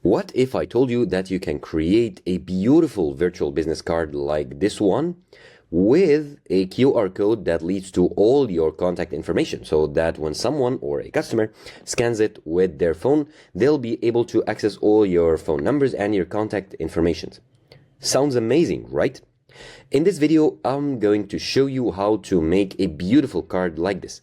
What if I told you that you can create a beautiful virtual business card like this one with a QR code that leads to all your contact information, so that when someone or a customer scans it with their phone, they'll be able to access all your phone numbers and your contact information. Sounds amazing, right? In this video, I'm going to show you how to make a beautiful card like this.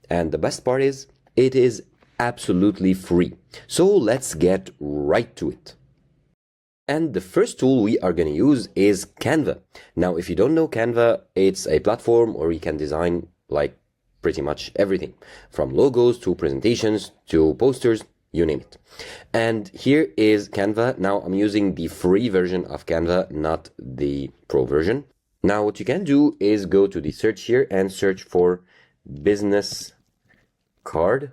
And the best part is, it is absolutely free. So let's get right to it. And the first tool we are going to use is Canva. Now, if you don't know Canva, it's a platform where you can design like pretty much everything, from logos to presentations to posters, you name it. And here is Canva. Now I'm using the free version of Canva, not the pro version. Now what you can do is go to the search here and search for business card.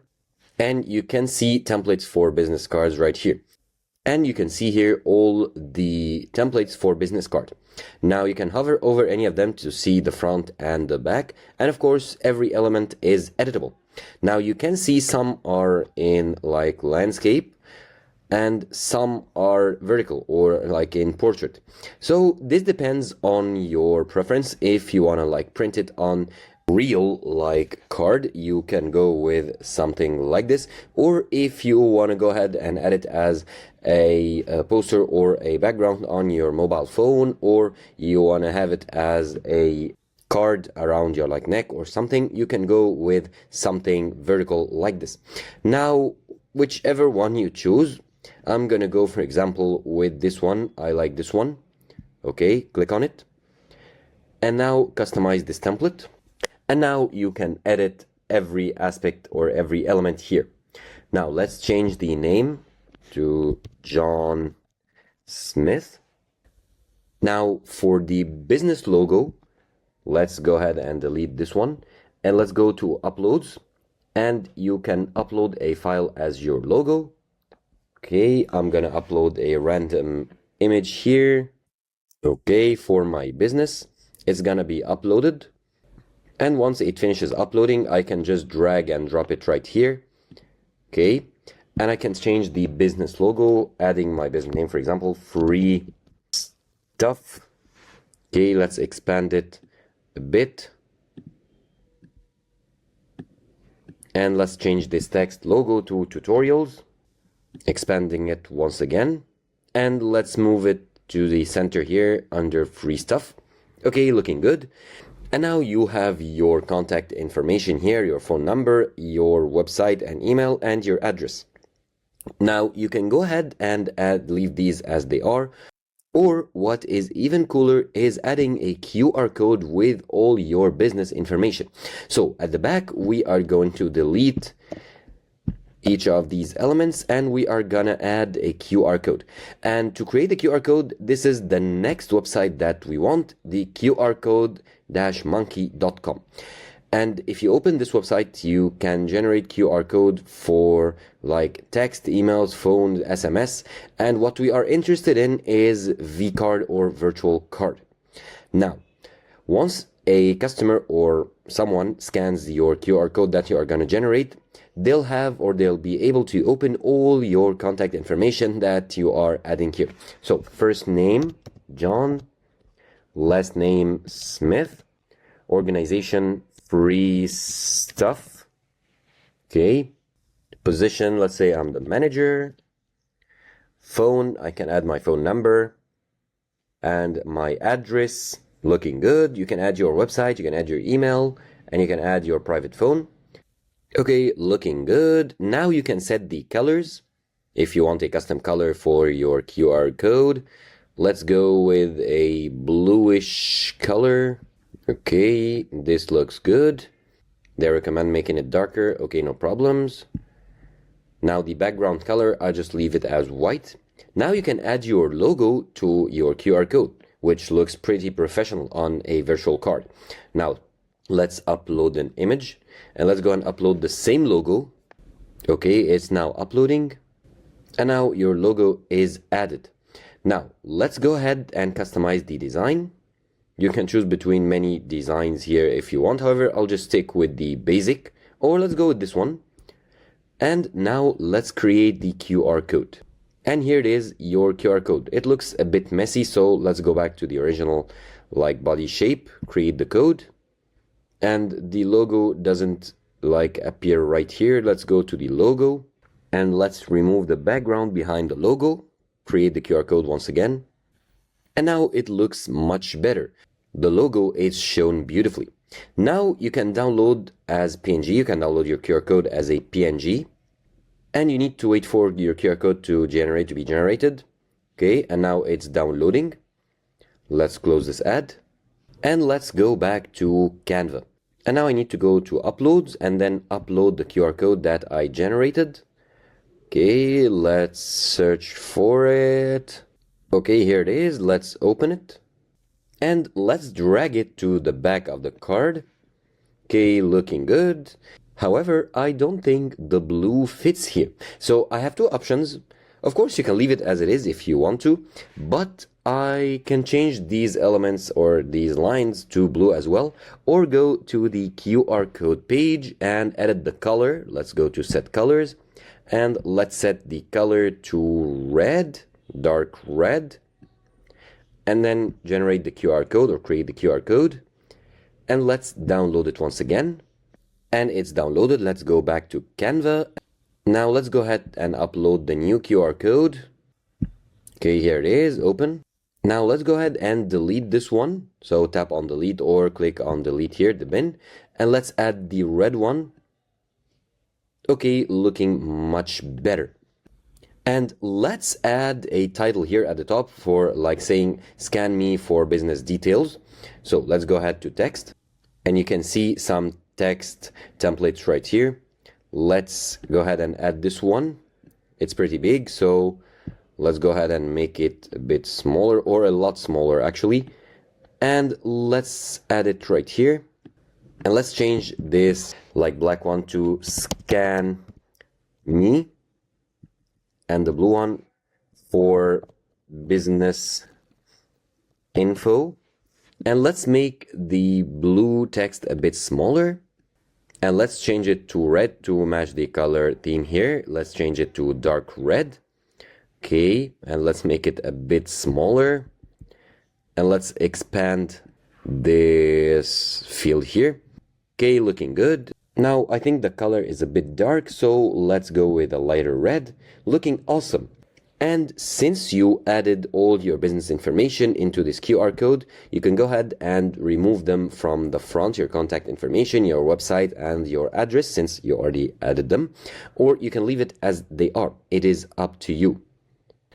And you can see templates for business cards right here. And you can see here all the templates for business card. Now you can hover over any of them to see the front and the back. And of course, every element is editable. Now you can see some are in like landscape and some are vertical or like in portrait. So this depends on your preference. If you want to like print it on real like card, you can go with something like this, or if you want to go ahead and add it as a poster or a background on your mobile phone, or you want to have it as a card around your like neck or something, you can go with something vertical like this. Now whichever one you choose, I'm gonna go for example with this one. I like this one. Okay, click on it and now customize this template. And now you can edit every aspect or every element here. Now let's change the name to John Smith. Now for the business logo, let's go ahead and delete this one. And let's go to uploads. And you can upload a file as your logo. Okay, I'm gonna upload a random image here. Okay, for my business, it's gonna be uploaded. And once it finishes uploading, I can just drag and drop it right here. Okay. And I can change the business logo, adding my business name, for example, free stuff. Okay. Let's expand it a bit. And let's change this text logo to tutorials, expanding it once again. And let's move it to the center here under free stuff. Okay. Looking good. And now you have your contact information here, your phone number, your website and email, and your address. Now you can go ahead and leave these as they are. Or what is even cooler is adding a QR code with all your business information. So at the back, we are going to delete each of these elements and we are gonna add a QR code. And to create the QR code, this is the next website that we want, the qrcode-monkey.com. And if you open this website, you can generate QR code for like text, emails, phone, SMS. And what we are interested in is vCard or virtual card. Now, once a customer or someone scans your QR code that you are going to generate, they'll be able to open all your contact information that you are adding here. So first name, John, last name, Smith, organization, free stuff. Okay. Position, let's say I'm the manager. Phone, I can add my phone number and my address. Looking good. You can add your website, you can add your email, and you can add your private phone. Okay, looking good. Now you can set the colors. If you want a custom color for your QR code, let's go with a bluish color. Okay, this looks good. They recommend making it darker. Okay, no problems. Now the background color, I just leave it as white. Now you can add your logo to your QR code, which looks pretty professional on a virtual card. Now, let's upload an image and let's go and upload the same logo. Okay, it's now uploading and now your logo is added. Now, let's go ahead and customize the design. You can choose between many designs here if you want. However, I'll just stick with the basic, or let's go with this one. And now let's create the QR code. And here it is, your QR code. It looks a bit messy, so let's go back to the original like body shape, create the code, and the logo doesn't like appear right here. Let's go to the logo and let's remove the background behind the logo, create the QR code once again, and now it looks much better. The logo is shown beautifully. Now you can download as PNG, you can download your QR code as a PNG, and you need to wait for your QR code to be generated. Okay, and now it's downloading. Let's close this ad and let's go back to Canva. And now I need to go to uploads and then upload the QR code that I generated. Okay, let's search for it. Okay, here it is. Let's open it and let's drag it to the back of the card. Okay, looking good. However, I don't think the blue fits here. So I have two options. Of course, you can leave it as it is if you want to, but I can change these elements or these lines to blue as well, or go to the QR code page and edit the color. Let's go to set colors and let's set the color to red, dark red, and then generate the QR code or create the QR code. And let's download it once again. And it's downloaded. Let's go back to Canva. Now let's go ahead and upload the new QR code. Okay, here it is, open. Now let's go ahead and delete this one. So tap on delete or click on delete here, the bin, and let's add the red one. Okay, looking much better. And let's add a title here at the top for like saying, scan me for business details. So let's go ahead to text and you can see some text templates right here. Let's go ahead and add this one. It's pretty big, so let's go ahead and make it a bit smaller, or a lot smaller actually. And let's add it right here. And let's change this like black one to scan me, and the blue one for business info. And let's make the blue text a bit smaller. And let's change it to red to match the color theme here. Let's change it to dark red. Okay, and let's make it a bit smaller. And let's expand this field here. Okay, looking good. Now I think the color is a bit dark, so let's go with a lighter red. Looking awesome. And since you added all your business information into this QR code, you can go ahead and remove them from the front, your contact information, your website, and your address, since you already added them. Or you can leave it as they are. It is up to you.